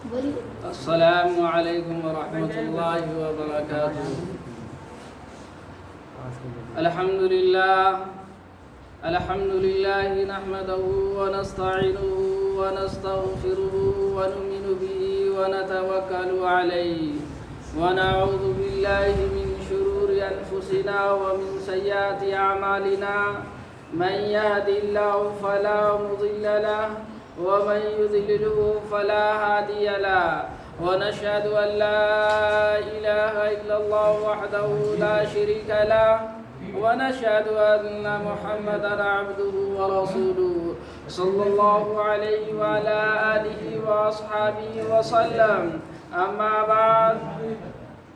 السلام علیکم ورحمۃ اللہ وبرکاتہ۔ الحمد للہ نحمدہ ونستعینہ ونستغفرہ ونؤمن بہ ونتوکل علیہ ونعوذ باللہ من شرور انفسنا ومن سیئات اعمالنا من يهد الله فلا مضل له ومن يضلل فلا هادي له ونشهد أن لا إله إلا الله وحده لا شريك له ونشهد أن محمدا عبده ورسوله صلى الله عليه وعلى آله وأصحابه وسلم أما بعد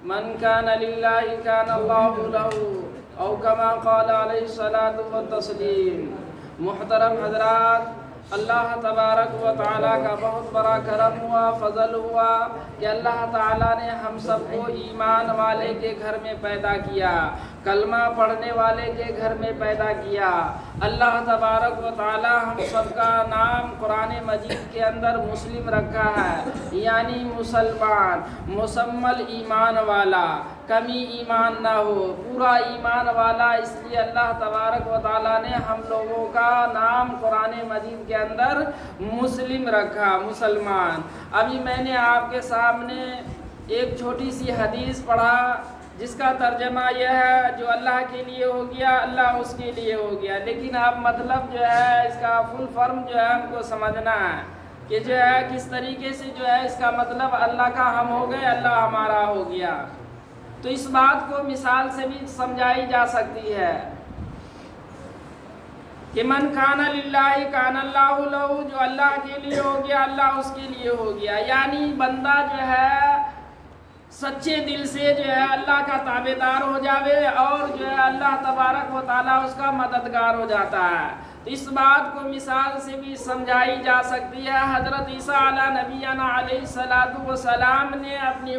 من كان لله كان الله له أو كما قال عليه الصلاة والتسليم۔ محترم حضرات، اللہ تبارک و تعالیٰ کا بہت بڑا کرم ہوا، فضل ہوا کہ اللہ تعالیٰ نے ہم سب کو ایمان والے کے گھر میں پیدا کیا، کلمہ پڑھنے والے کے گھر میں پیدا کیا۔ اللہ تبارک و تعالیٰ ہم سب کا نام قرآن مجید کے اندر مسلم رکھا ہے، یعنی مسلمان، مسمل ایمان والا، کمی ایمان نہ ہو، پورا ایمان والا۔ اس لیے اللہ تبارک و تعالیٰ نے ہم لوگوں کا نام قرآن مجید کے اندر مسلم رکھا، مسلمان۔ ابھی میں نے آپ کے سامنے ایک چھوٹی سی حدیث پڑھا جس کا ترجمہ یہ ہے، جو اللہ کے لیے ہو گیا اللہ اس کے لیے ہو گیا، لیکن اب مطلب جو ہے اس کا فل فرم جو ہے ہم کو سمجھنا ہے کہ جو ہے کس طریقے سے جو ہے اس کا مطلب اللہ کا ہم ہو گئے، اللہ ہمارا ہو گیا۔ تو اس بات کو مثال سے بھی سمجھائی جا سکتی ہے کہ من کان للہ کان اللہ لہ، جو اللہ کے لیے ہو گیا اللہ اس کے لیے ہو گیا، یعنی بندہ جو ہے سچے دل سے جو ہے اللہ کا تابعدار ہو جاوے اور جو ہے اللہ تبارک و تعالیٰ اس کا مددگار ہو جاتا ہے۔ تو اس بات کو مثال سے بھی سمجھائی جا سکتی ہے۔ حضرت عیسیٰ علیہ نبینا علیہ السلام نے اپنی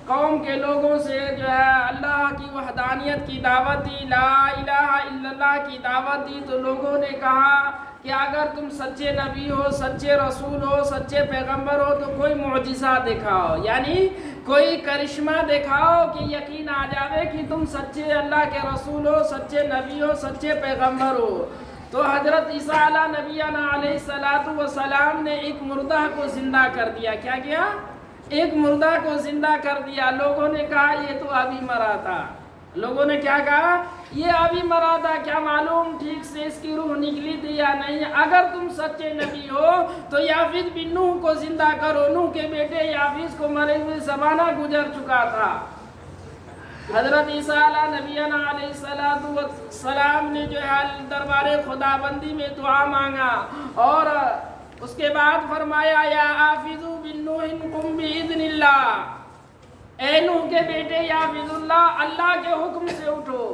قوم کے لوگوں سے جو ہے اللہ کی وحدانیت کی دعوت دی، لا الہ الا اللہ کی دعوت دی، تو لوگوں نے کہا کہ اگر تم سچے نبی ہو، سچے رسول ہو، سچے پیغمبر ہو تو کوئی معجزہ دکھاؤ، یعنی کوئی کرشمہ دکھاؤ کہ یقین آ جاوے کہ تم سچے اللہ کے رسول ہو، سچے نبی ہو، سچے پیغمبر ہو۔ تو حضرت عیسیٰ علیہ نبینا علیہ السلام نے ایک مردہ کو زندہ کر دیا۔ کیا کیا؟ ایک مردہ کو زندہ کر دیا۔ لوگوں نے کہا یہ تو ابھی مرا تھا۔ لوگوں نے کیا کہا؟ یہ ابھی مرا تھا، کیا معلوم ٹھیک سے اس کی روح نکلی تھی یا نہیں۔ اگر تم سچے نبی ہو تو یافید بن نوح کو زندہ کرو۔ نوح کے بیٹے یافید کو مرے ہوئے زمانہ گزر چکا تھا۔ حضرت عیسیٰ علیہ نبینا علیہ السلام نے جو ہے دربار خدا بندی میں دعا مانگا اور اس کے بعد فرمایا یا یافید بن نوح قم باذن اللہ، اے نوح کے بیٹے یافید اللہ کے حکم سے اٹھو۔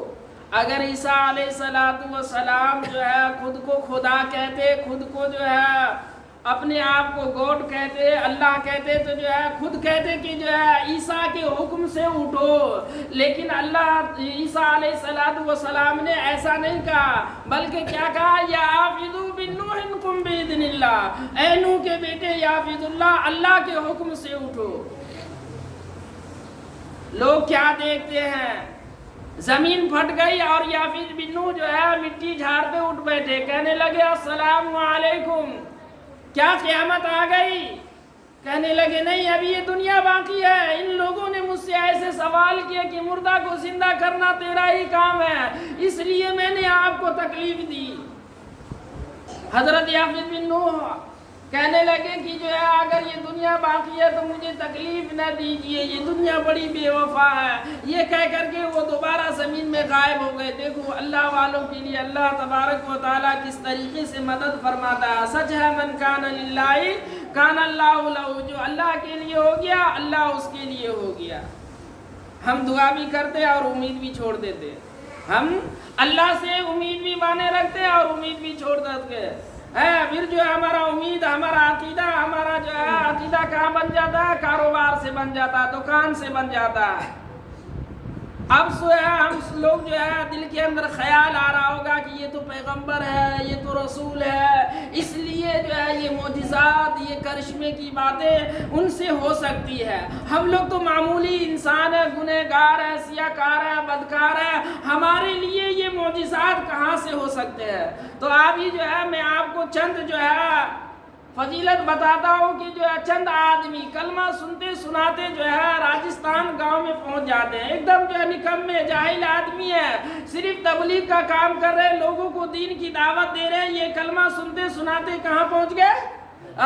اگر عیسیٰ علیہ السلام جو ہے خود کو خدا کہتے، خود کو جو ہے اپنے آپ کو گاڈ کہتے، اللہ کہتے، تو جو ہے خود کہتے کہ جو ہے عیسیٰ کے حکم سے اٹھو، لیکن اللہ عیسیٰ علیہ السلام نے ایسا نہیں کہا، بلکہ کیا کہا؟ یا یافید بن نوح قم باذن اللہ، اے نوح کے بیٹے یافید اللہ کے حکم سے اٹھو۔ لوگ کیا دیکھتے ہیں؟ زمین پھٹ گئی اور یافید بن نوح جو ہے مٹی جھاڑتے اٹھ بیٹھے، کہنے لگے السلام علیکم، کیا قیامت آ گئی؟ کہنے لگے نہیں، ابھی یہ دنیا باقی ہے۔ ان لوگوں نے مجھ سے ایسے سوال کیا کہ مردہ کو زندہ کرنا تیرا ہی کام ہے، اس لیے میں نے آپ کو تکلیف دی۔ حضرت یافید بن نوح کہنے لگے کہ جو ہے اگر یہ دنیا باقی ہے تو مجھے تکلیف نہ دیجیے، یہ دنیا بڑی بے وفا ہے۔ یہ کہہ کر کے وہ دوبارہ زمین میں غائب ہو گئے۔ دیکھو اللہ والوں کے لیے اللہ تبارک و تعالیٰ کس طریقے سے مدد فرماتا ہے۔ سچ ہے من کان للہ کان اللہ لہ، جو اللہ کے لیے ہو گیا اللہ اس کے لیے ہو گیا۔ ہم دعا بھی کرتے اور امید بھی چھوڑ دیتے، ہم اللہ سے امید بھی بانے رکھتے اور امید بھی چھوڑ دیتے ہے۔ پھر جو ہے ہمارا امید، ہمارا جو ہے عقیدہ کہاں بن جاتا ہے؟ کاروبار سے بن جاتا ہے، دکان سے بن جاتا ہے۔ اب ہم لوگ جو ہے دل کے اندر خیال آ رہا ہوگا کہ یہ تو پیغمبر ہے، یہ تو رسول ہے، اس لیے جو ہے یہ معجزات، یہ کرشمے کی باتیں ان سے ہو سکتی ہے۔ ہم لوگ تو معمولی انسان ہیں، گنہگار ہیں، سیاہکار ہیں، بدکار ہیں، ہمارے لیے یہ معجزات کہاں سے ہو سکتے ہیں؟ تو ابھی جو ہے میں آپ کو چند جو ہے فضیلت بتاتا ہوں کہ جو ہے چند آدمی کلمہ سنتے سناتے جو ہے راجستھان گاؤں میں پہنچ جاتے ہیں، ایک دم جو ہے نکمے جاہل آدمی ہے، صرف تبلیغ کا کام کر رہے، لوگوں کو دین کی دعوت دے رہے، یہ کلمہ سنتے سناتے کہاں پہنچ گئے؟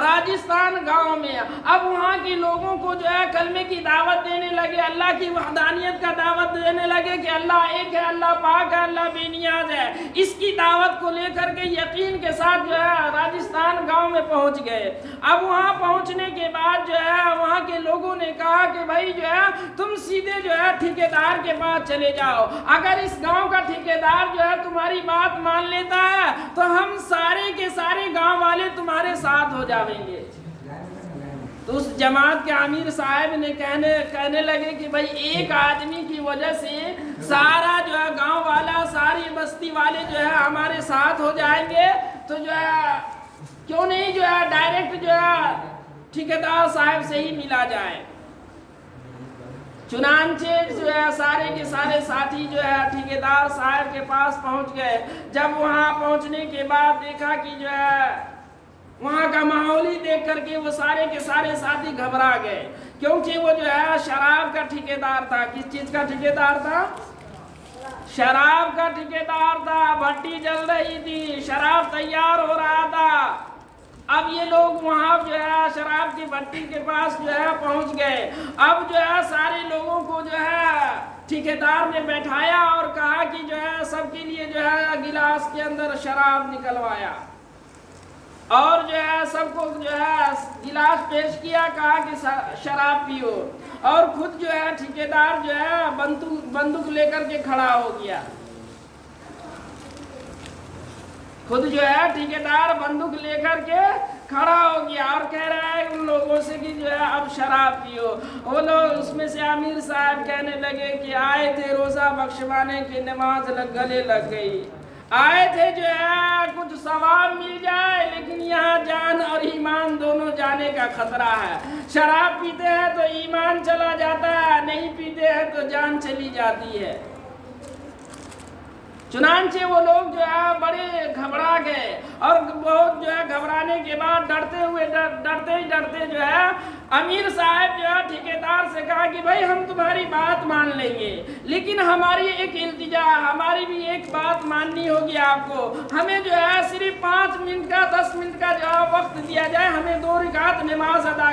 راجستھان گاؤں میں۔ اب وہاں کے لوگوں کو جو ہے کلمے کی دعوت دینے لگے، اللہ کی وحدانیت کا دعوت دینے لگے کہ اللہ ایک ہے، اللہ پاک ہے، اللہ بے نیاز ہے۔ اس کی دعوت کو لے کر کے یقین کے ساتھ جو ہے راجستھان گاؤں میں پہنچ گئے۔ اب وہاں پہنچنے کے بعد جو ہے وہاں کے لوگوں نے کہا کہ بھائی جو ہے تم سیدھے جو ہے ٹھیکیدار کے پاس چلے جاؤ، اگر اس گاؤں کا ٹھیکیدار جو ہے تمہاری بات مان لیتا ہے تو ہم سارے کے سارے گاؤں والے تمہارے ساتھ ہو جائیں گے۔ تو اس جماعت کے امیر صاحب نے کہنے لگے کہ بھائی ایک آدمی کی وجہ سے سارا جو ہے گاؤں والا، ساری بستی والے جو ہے ہمارے ساتھ ہو جائیں گے، تو جو ہے کیوں نہیں جو ہے ڈائریکٹ جو ہے ٹھیکیدار صاحب سے ہی ملا جائے۔ چنانچہ جو ہے سارے کے سارے ساتھی جو ہے ٹھیکیدار صاحب کے پاس پہنچ گئے۔ جب وہاں پہنچنے کے بعد دیکھا کہ جو ہے وہاں کا ماحول ہی دیکھ کر کے وہ سارے کے سارے ساتھی گھبرا گئے، کیونکہ وہ جو ہے شراب کا ٹھیکیدار تھا۔ کس چیز کا ٹھیکیدار تھا؟ شراب کا ٹھیکیدار تھا۔ بھٹی جل رہی تھی، شراب تیار ہو رہا تھا۔ اب یہ لوگ وہاں جو ہے شراب کی بھٹی کے پاس جو ہے پہنچ گئے۔ اب جو ہے سارے لوگوں کو جو ہے ٹھیکیدار نے بیٹھایا اور کہا کہ جو ہے سب کے لیے جو ہے گلاس کے اندر شراب نکلوایا، اور جو ہے سب کو جو ہے گلاس پیش کیا، کہا کہ شراب پیو، اور خود جو ہے ٹھیکیدار جو ہے بندوق لے کر کے کھڑا ہو گیا۔ خود جو ہے ٹھیکیدار بندوق لے کر کے کھڑا ہو گیا اور کہہ رہا ہے ان لوگوں سے کہ جو ہے اب شراب پیو۔ وہ لوگ اس میں سے امیر صاحب کہنے لگے کہ آئے تھے روزہ بخشوانے کی، نماز گلے لگ گئی، آئے تھے جو ہے کچھ ثواب مل جائے، لیکن یہاں جان اور ایمان دونوں جانے کا خطرہ ہے۔ شراب پیتے ہیں تو ایمان چلا جاتا ہے، نہیں پیتے ہیں تو جان چلی جاتی ہے۔ چنانچہ وہ لوگ جو ہے بڑے گھبرا گئے، اور بہت جو ہے گھبرانے کے بعد ڈرتے جو ہے امیر صاحب جو ہے ٹھیکیدار سے کہا کہ بھائی ہم تمہاری بات مان لیں گے، لیکن ہماری ایک التجا، ہماری بھی ایک بات ماننی ہوگی آپ کو، ہمیں جو ہے صرف 5 منٹ کا 10 منٹ کا جو ہے وقت دیا جائے، ہمیں 2 رکعت نماز ادا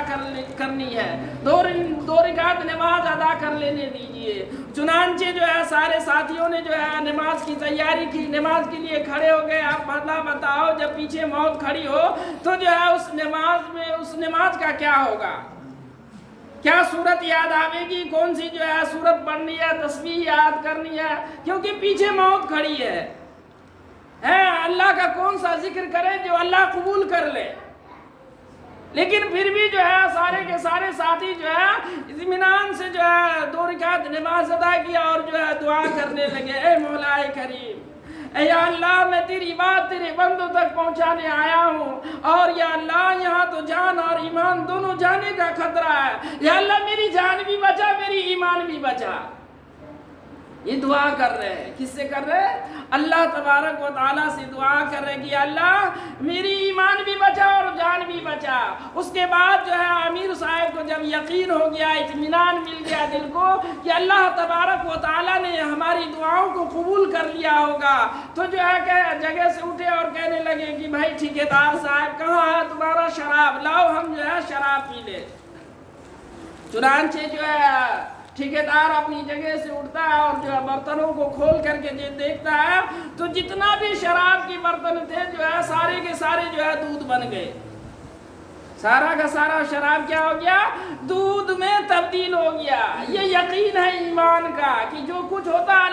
کرنی ہے، 2 رکعت نماز ادا کر لینے دیجئے۔ چنانچہ جو ہے سارے ساتھیوں نے جو ہے نماز کی تیاری کی، نماز کے لیے کھڑے ہو گئے۔ آپ بتاؤ جب پیچھے موت کھڑی ہو تو جو ہے اس نماز کا کیا ہوگا؟ کیا صورت یاد آئے گی؟ کون سی جو ہے صورت پڑھنی ہے، تسبیح یاد کرنی ہے، کیونکہ پیچھے موت کھڑی ہے۔ اللہ کا کون سا ذکر کرے جو اللہ قبول کر لے؟ لیکن پھر بھی جو ہے سارے کے سارے ساتھی جو ہے اطمینان سے جو ہے 2 رکعت نماز ادا کیا اور جو ہے دعا کرنے لگے، اے مولا کریم، اے یا اللہ میں تیری بات تیرے بندوں تک پہنچانے آیا ہوں، اور یا اللہ یہاں تو جان اور ایمان دونوں جانے کا خطرہ ہے، یا اللہ میری جان بھی بچا، میری ایمان بھی بچا۔ یہ دعا کر رہے ہیں، کس سے کر رہے ہیں؟ اللہ تبارک و تعالیٰ سے دعا کر رہے ہیں کہ اللہ میری ایمان بھی بچا اور جان بھی بچا۔ اس کے بعد جو ہے امیر صاحب کو جب یقین ہو گیا، اطمینان مل گیا دل کو کہ اللہ تبارک و تعالیٰ نے ہماری دعاؤں کو قبول کر لیا ہوگا، تو جو ہے کہ جگہ سے اٹھے اور کہنے لگے کہ بھائی ٹھیکیدار صاحب کہاں ہے تمہارا شراب، لاؤ ہم جو ہے شراب پی لیں۔ چنانچہ جو ہے ٹھیکیدار اپنی جگہ سے اٹھتا ہے اور جو ہے برتنوں کو کھول کر کے دیکھتا ہے تو جتنا بھی شراب کی برتن تھے جو ہے سارے کے سارے جو ہے دودھ بن گئے، سارا کا سارا شراب کیا ہو گیا؟ دودھ میں تبدیل ہو گیا۔ یہ یقین ہے ایمان کا کہ جو کچھ ہوتا ہے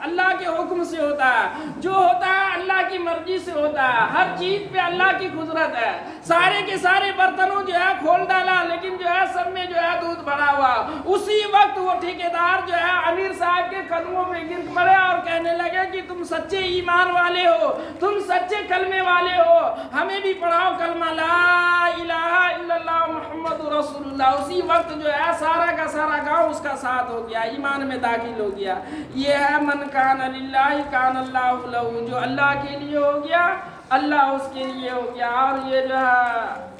اللہ کے حکم سے ہوتا ہے، جو ہوتا ہے اللہ کی مرضی سے ہوتا ہے، ہر چیز پہ اللہ کی قدرت ہے۔ سارے کے سارے برتنوں جو ہے کھول ڈالا، لیکن جو ہے سب میں جو ہے دودھ بھرا ہوا۔ اسی وقت وہ ٹھیکیدار جو ہے امیر صاحب کے قدموں پہ گر پڑے اور کہنے لگے کہ تم سچے ایمان والے ہو، تم سچے کلمے والے ہو، ہمیں بھی پڑھاؤ کلمہ لا الہ الا اللہ محمد رسول اللہ۔ اسی وقت جو ہے سارا کا سارا گاؤں اس کا ساتھ ہو گیا، ایمان میں داخل ہو گیا۔ یہ ہے من کان للہ کان اللہ لہ، جو اللہ کے لیے ہو گیا اللہ اس کے لیے ہو گیا۔ اور یہ جو ہے